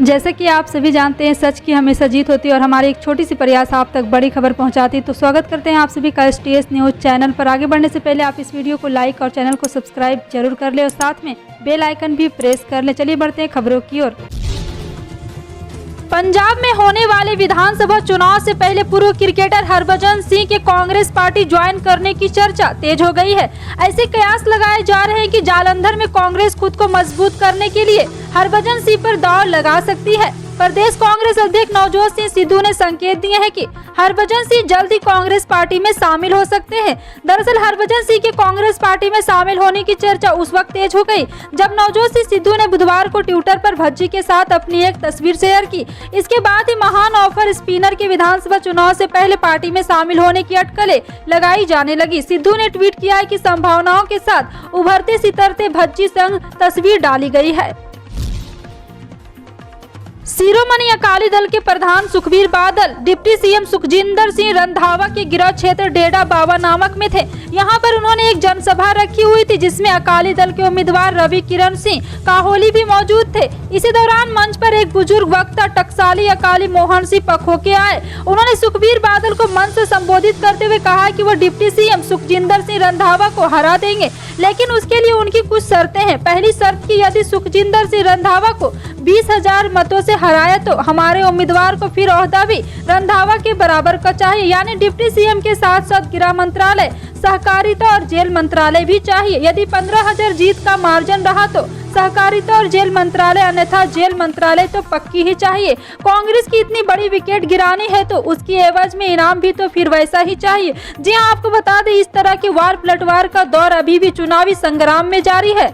जैसे कि आप सभी जानते हैं, सच की हमेशा जीत होती है और हमारी एक छोटी सी प्रयास आप तक बड़ी खबर पहुंचाती है। तो स्वागत करते हैं आप सभी का STS न्यूज़ चैनल पर। आगे बढ़ने से पहले आप इस वीडियो को लाइक और चैनल को सब्सक्राइब जरूर कर ले और साथ में बेल आइकन भी प्रेस कर ले। चलिए बढ़ते हैं खबरों की ओर। पंजाब में होने वाले विधानसभा चुनाव से पहले पूर्व क्रिकेटर हरभजन सिंह के कांग्रेस पार्टी ज्वाइन करने की चर्चा तेज हो गई है। ऐसे कयास लगाए जा रहे हैं कि जालंधर में कांग्रेस खुद को मजबूत करने के लिए हरभजन सिंह पर दांव लगा सकती है। प्रदेश कांग्रेस अध्यक्ष नवजोत सिंह सिद्धू ने संकेत दिए हैं कि हरभजन सिंह जल्द ही कांग्रेस पार्टी में शामिल हो सकते हैं। दरअसल हरभजन सिंह के कांग्रेस पार्टी में शामिल होने की चर्चा उस वक्त तेज हो गई जब नवजोत सिंह सिद्धू ने बुधवार को ट्विटर पर भज्जी के साथ अपनी एक तस्वीर शेयर की। इसके बाद ही महान ऑफर स्पिनर के विधानसभा चुनाव से पहले पार्टी में शामिल होने की अटकलें लगाई जाने लगी। सिद्धू ने ट्वीट किया है कि संभावनाओं के साथ उभरते सितारे भज्जी संग तस्वीर डाली गई है। शिरोमणि अकाली दल के प्रधान सुखबीर बादल डिप्टी सीएम सुखजिंदर सिंह रंधावा के गृह क्षेत्र डेरा बाबा नानक में थे। यहां पर उन्होंने एक जनसभा रखी हुई थी जिसमें अकाली दल के उम्मीदवार रवि किरण सिंह काहोली भी मौजूद थे। इसी दौरान मंच पर एक बुजुर्ग वक्ता टकसाली अकाली मोहन सिंह पखोके आए। उन्होंने सुखबीर बादल को मंच से संबोधित करते हुए कहा कि वो डिप्टी सीएम सुखजिंदर सिंह रंधावा को हरा देंगे, लेकिन उसके लिए उनकी कुछ शर्तें हैं। पहली शर्त की यदि सुखजिंदर सिंह रंधावा को 20,000 मतों से हराया तो हमारे उम्मीदवार को फिर ओहदा भी रंधावा के बराबर का चाहिए, यानी डिप्टी सीएम के साथ साथ गृह मंत्रालय, सहकारिता और जेल मंत्रालय भी चाहिए। यदि 15,000 जीत का मार्जिन रहा तो सहकारिता और जेल मंत्रालय, अन्यथा जेल मंत्रालय तो पक्की ही चाहिए। कांग्रेस की इतनी बड़ी विकेट गिरानी है तो उसकी एवज में इनाम भी तो फिर वैसा ही चाहिए। जी हाँ, आपको बता दें इस तरह की वार पलटवार का दौर अभी भी चुनावी संग्राम में जारी है।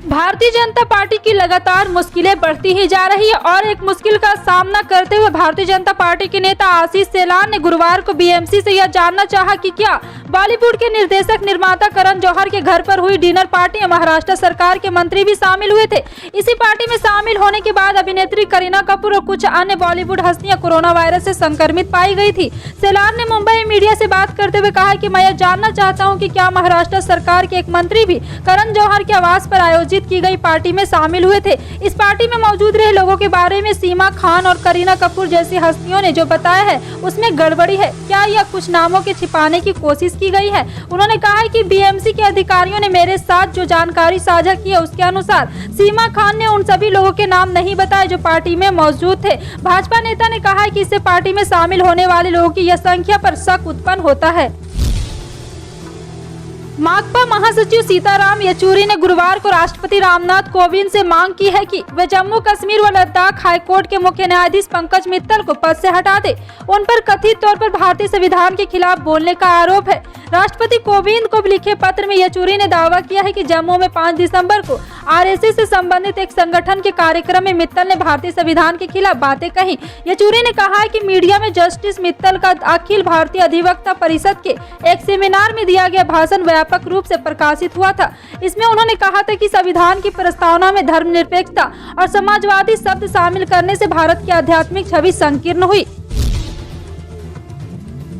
भारतीय जनता पार्टी की लगातार मुश्किलें बढ़ती ही जा रही है और एक मुश्किल का सामना करते हुए भारतीय जनता पार्टी के नेता आशीष सेलान ने गुरुवार को BMC से यह जानना चाहा कि क्या बॉलीवुड के निर्देशक निर्माता करण जौहर के घर पर हुई डिनर पार्टी में महाराष्ट्र सरकार के मंत्री भी शामिल हुए थे। इसी पार्टी में शामिल होने के बाद अभिनेत्री करीना कपूर और कुछ अन्य बॉलीवुड हस्तियां कोरोना वायरस से संक्रमित पाई गई थी। सेलान ने मुंबई मीडिया से बात करते हुए कहा कि मैं यह जानना चाहता हूं कि क्या महाराष्ट्र सरकार के एक मंत्री भी करण जौहर के आवास पर आयोजित की गई पार्टी में शामिल हुए थे। इस पार्टी में मौजूद रहे लोगों के बारे में सीमा खान और करीना कपूर जैसी हस्तियों ने जो बताया है उसमें गड़बड़ी है। क्या यह कुछ नामों के छिपाने की कोशिश की गई है? उन्होंने कहा है कि BMC के अधिकारियों ने मेरे साथ जो जानकारी साझा की है उसके अनुसार सीमा खान ने उन सभी लोगों के नाम नहीं बताए जो पार्टी में मौजूद थे। भाजपा नेता ने कहा है कि इससे पार्टी में शामिल होने वाले लोगों की यह संख्या पर शक उत्पन्न होता है। माकपा महासचिव सीताराम येचुरी ने गुरुवार को राष्ट्रपति रामनाथ कोविंद से मांग की है कि वे जम्मू कश्मीर व लद्दाख हाईकोर्ट के मुख्य न्यायाधीश पंकज मित्तल को पद से हटा दे। उन पर कथित तौर पर भारतीय संविधान के खिलाफ बोलने का आरोप है। राष्ट्रपति कोविंद को लिखे पत्र में येचुरी ने दावा किया है कि जम्मू में 5 दिसंबर को RSS से संबंधित एक संगठन के कार्यक्रम में मित्तल ने भारतीय संविधान के खिलाफ बातें कही। येचुरी ने कहा है कि मीडिया में जस्टिस मित्तल का अखिल भारतीय अधिवक्ता परिषद के एक सेमिनार में दिया गया भाषण व्यापक रूप से प्रकाशित हुआ था। इसमें उन्होंने कहा था कि संविधान की प्रस्तावना में धर्मनिरपेक्षता और समाजवादी शब्द शामिल करने से भारत की आध्यात्मिक छवि संकीर्ण हुई।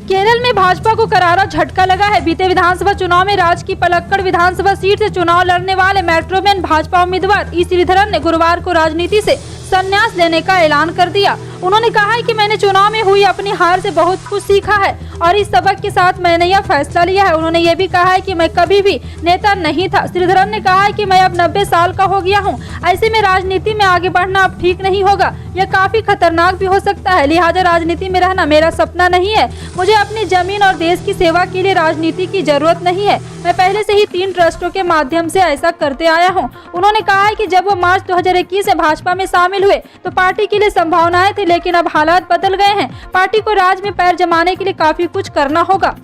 केरल में भाजपा को करारा झटका लगा है। बीते विधानसभा चुनाव में राज्य की पलक्कड़ विधानसभा सीट से चुनाव लड़ने वाले मेट्रोमैन भाजपा उम्मीदवार ई श्रीधरन ने गुरुवार को राजनीति से संन्यास लेने का ऐलान कर दिया। उन्होंने कहा है कि मैंने चुनाव में हुई अपनी हार से बहुत कुछ सीखा है और इस सबक के साथ मैंने यह फैसला लिया है। उन्होंने ये भी कहा है कि मैं कभी भी नेता नहीं था। श्रीधरन ने कहा है कि मैं अब 90 साल का हो गया हूँ, ऐसे में राजनीति में आगे बढ़ना अब ठीक नहीं होगा, यह काफी खतरनाक भी हो सकता है। लिहाजा राजनीति में रहना मेरा सपना नहीं है। मुझे अपनी जमीन और देश की सेवा के लिए राजनीति की जरूरत नहीं है। मैं पहले से ही 3 ट्रस्टों के माध्यम से ऐसा करते आया हूँ। उन्होंने कहा है कि जब वो मार्च 2021 में भाजपा में शामिल हुए तो पार्टी के लिए संभावनाएं थी, लेकिन अब हालात बदल गए हैं। पार्टी को राज में पैर जमाने के लिए काफी कुछ करना होगा।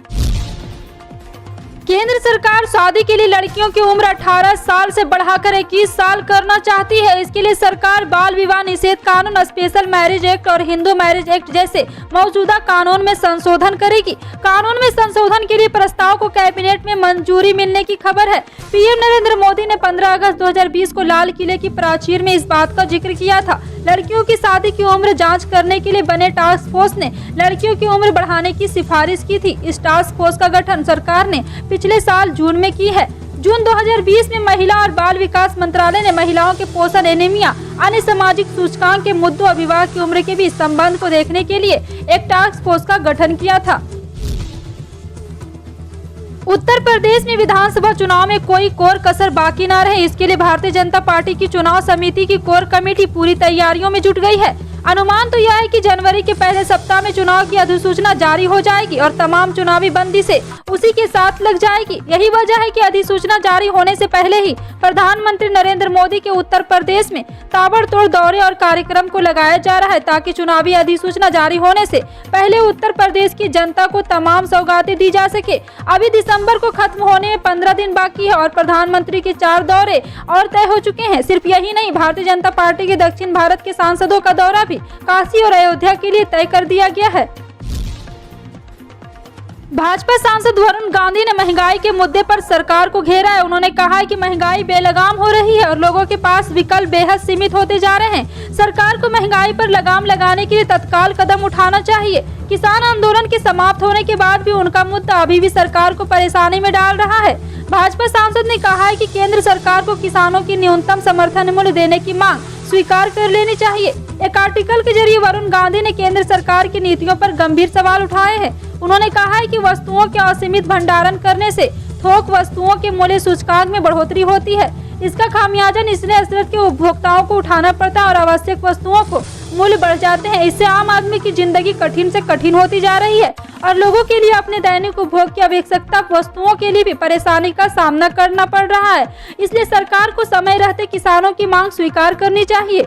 केंद्र सरकार शादी के लिए लड़कियों की उम्र 18 साल से बढ़ाकर 21 साल करना चाहती है। इसके लिए सरकार बाल विवाह निषेध कानून, स्पेशल मैरिज एक्ट और हिंदू मैरिज एक्ट जैसे मौजूदा कानून में संशोधन करेगी। कानून में संशोधन के लिए प्रस्ताव को कैबिनेट में मंजूरी मिलने की खबर है। पीएम नरेंद्र मोदी ने 15 अगस्त 2020 को लाल किले की प्राचीर में इस बात का जिक्र किया था। लड़कियों की शादी की उम्र जांच करने के लिए बने टास्क फोर्स ने लड़कियों की उम्र बढ़ाने की सिफारिश की थी। इस टास्क फोर्स का गठन सरकार ने पिछले साल जून में की है। जून 2020 में महिला और बाल विकास मंत्रालय ने महिलाओं के पोषण, एनीमिया, अन्य सामाजिक सूचकांक के मुद्दों और विवाह की उम्र के बीच संबंध को देखने के लिए एक टास्क फोर्स का गठन किया था। उत्तर प्रदेश में विधानसभा चुनाव में कोई कोर कसर बाकी न रहे, इसके लिए भारतीय जनता पार्टी की चुनाव समिति की कोर कमेटी पूरी तैयारियों में जुट गई है। अनुमान तो यह है कि जनवरी के पहले सप्ताह में चुनाव की अधिसूचना जारी हो जाएगी और तमाम चुनावी बंदी से उसी के साथ लग जाएगी। यही वजह है कि अधिसूचना जारी होने से पहले ही प्रधानमंत्री नरेंद्र मोदी के उत्तर प्रदेश में ताबड़तोड़ दौरे और कार्यक्रम को लगाया जा रहा है, ताकि चुनावी अधिसूचना जारी होने से पहले उत्तर प्रदेश की जनता को तमाम सौगातें दी जा सके। अभी दिसंबर को खत्म होने में 15 दिन बाकी है और प्रधानमंत्री के 4 दौरे और तय हो चुके हैं। सिर्फ यही नहीं, भारतीय जनता पार्टी के दक्षिण भारत के सांसदों का दौरा भी काशी और अयोध्या के लिए तय कर दिया गया है। भाजपा सांसद वरुण गांधी ने महंगाई के मुद्दे पर सरकार को घेरा है। उन्होंने कहा है कि महंगाई बेलगाम हो रही है और लोगों के पास विकल्प बेहद सीमित होते जा रहे हैं। सरकार को महंगाई पर लगाम लगाने के लिए तत्काल कदम उठाना चाहिए। किसान आंदोलन के समाप्त होने के बाद भी उनका मुद्दा अभी भी सरकार को परेशानी में डाल रहा है। भाजपा सांसद ने कहा है कि केंद्र सरकार को किसानों की न्यूनतम समर्थन मूल्य देने की मांग स्वीकार कर लेनी चाहिए। एक आर्टिकल के जरिए वरुण गांधी ने केंद्र सरकार की नीतियों पर गंभीर सवाल उठाए हैं। उन्होंने कहा है कि वस्तुओं के असीमित भंडारण करने से थोक वस्तुओं के मूल्य सूचकांक में बढ़ोतरी होती है। इसका खामियाजा निचले स्तर के उपभोक्ताओं को उठाना पड़ता है और आवश्यक वस्तुओं को मूल्य बढ़ जाते हैं। इससे आम आदमी की जिंदगी कठिन से कठिन होती जा रही है और लोगों के लिए अपने दैनिक उपभोग की आवश्यकता वस्तुओं के लिए भी परेशानी का सामना करना पड़ रहा है। इसलिए सरकार को समय रहते किसानों की मांग स्वीकार करनी चाहिए।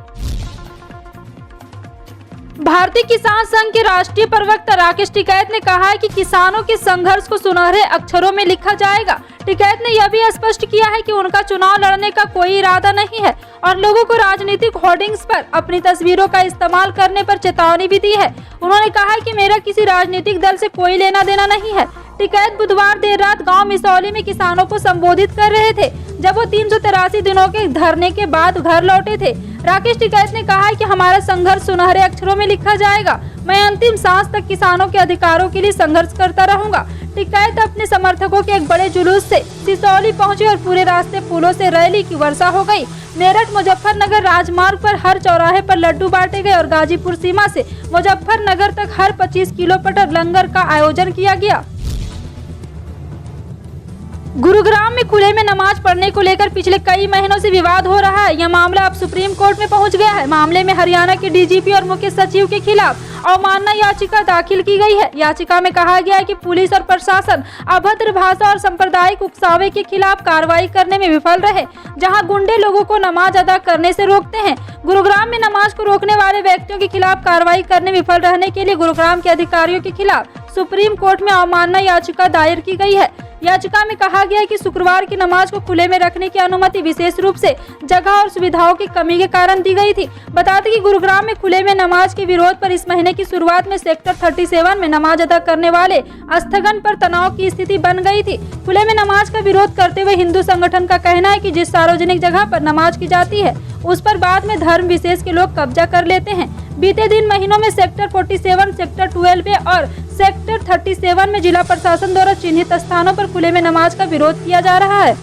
भारतीय किसान संघ के राष्ट्रीय प्रवक्ता राकेश टिकैत ने कहा है कि किसानों के संघर्ष को सुनहरे अक्षरों में लिखा जाएगा। टिकैत ने यह भी स्पष्ट किया है कि उनका चुनाव लड़ने का कोई इरादा नहीं है और लोगों को राजनीतिक होर्डिंग्स पर अपनी तस्वीरों का इस्तेमाल करने पर चेतावनी भी दी है। उन्होंने कहा है कि मेरा किसी राजनीतिक दल से कोई लेना देना नहीं है। टिकैत बुधवार देर रात गांव मिसौली में किसानों को संबोधित कर रहे थे, जब वो 383 दिनों के धरने के बाद घर लौटे थे। राकेश टिकैत ने कहा है कि हमारा संघर्ष सुनहरे अक्षरों में लिखा जाएगा। मैं अंतिम सांस तक किसानों के अधिकारों के लिए संघर्ष करता रहूंगा। टिकैत अपने समर्थकों के एक बड़े जुलूस से सिसौली पहुंचे और पूरे रास्ते फूलों से रैली की वर्षा हो गई। मेरठ मुजफ्फरनगर राजमार्ग पर हर चौराहे पर लड्डू बांटे गए और गाजीपुर सीमा से मुजफ्फरनगर तक हर 25 किलोमीटर लंगर का आयोजन किया गया। गुरुग्राम में खुले में नमाज पढ़ने को लेकर पिछले कई महीनों से विवाद हो रहा है। यह मामला अब सुप्रीम कोर्ट में पहुंच गया है। मामले में हरियाणा के डीजीपी और मुख्य सचिव के खिलाफ अवमानना याचिका दाखिल की गई है। याचिका में कहा गया है कि पुलिस और प्रशासन अभद्र भाषा और सांप्रदायिक उकसावे के खिलाफ कार्रवाई करने में विफल रहे, जहां गुंडे लोगों को नमाज अदा करने से रोकते हैं। गुरुग्राम में नमाज को रोकने वाले व्यक्तियों के खिलाफ कार्रवाई करने में विफल रहने के लिए गुरुग्राम के अधिकारियों के खिलाफ सुप्रीम कोर्ट में अवमानना याचिका दायर की गई है। याचिका में कहा गया है कि शुक्रवार की नमाज को खुले में रखने की अनुमति विशेष रूप से जगह और सुविधाओं की कमी के कारण दी गई थी। बता दें कि गुरुग्राम में खुले में नमाज के विरोध पर इस महीने की शुरुआत में सेक्टर 37 में नमाज अदा करने वाले स्थगन पर तनाव की स्थिति बन गई थी। खुले में नमाज का विरोध करते हुए हिंदू संगठन का कहना है कि जिस सार्वजनिक जगह पर नमाज की जाती है उस पर बाद में धर्म विशेष के लोग कब्जा कर लेते हैं। बीते दिन महीनों में सेक्टर 47, सेक्टर 12 और सेक्टर 37 में जिला प्रशासन द्वारा चिन्हित स्थानों पर खुले में नमाज का विरोध किया जा रहा है।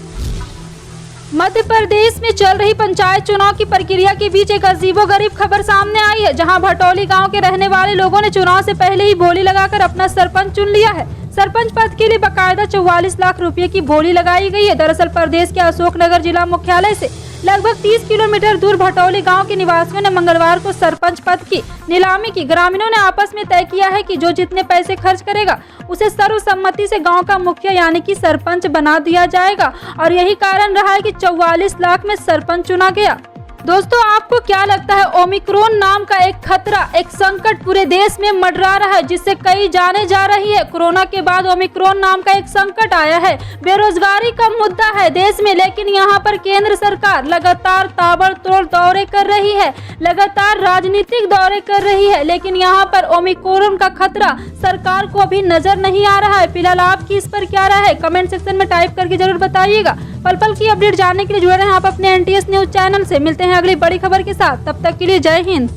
मध्य प्रदेश में चल रही पंचायत चुनाव की प्रक्रिया के बीच एक अजीबोगरीब खबर सामने आई है, जहां भटौली गांव के रहने वाले लोगों ने चुनाव से पहले ही बोली लगाकर अपना सरपंच चुन लिया है। सरपंच पद के लिए बकायदा 44 लाख रुपए की बोली लगाई गई है। दरअसल प्रदेश के अशोकनगर जिला मुख्यालय से लगभग 30 किलोमीटर दूर भटौली गांव के निवासियों ने मंगलवार को सरपंच पद की नीलामी की। ग्रामीणों ने आपस में तय किया है कि जो जितने पैसे खर्च करेगा उसे सर्वसम्मति से गांव का मुखिया यानी कि सरपंच बना दिया जाएगा और यही कारण रहा है कि 44 लाख में सरपंच चुना गया। दोस्तों, आपको क्या लगता है? ओमिक्रॉन नाम का एक खतरा, एक संकट पूरे देश में मंडरा रहा है, जिससे कई जाने जा रही है। कोरोना के बाद ओमिक्रॉन नाम का एक संकट आया है। बेरोजगारी का मुद्दा है देश में, लेकिन यहाँ पर केंद्र सरकार लगातार ताबड़तोड़ दौरे कर रही है, लगातार राजनीतिक दौरे कर रही है, लेकिन यहाँ पर ओमिक्रॉन का खतरा सरकार को अभी नजर नहीं आ रहा है। फिलहाल आपकी इस पर क्या राय है? कमेंट सेक्शन में टाइप करके जरूर बताइएगा। पल पल की अपडेट जानने के लिए जुड़े रहें आप अपने NTS न्यूज चैनल से। मिलते हैं अगली बड़ी खबर के साथ, तब तक के लिए जय हिंद।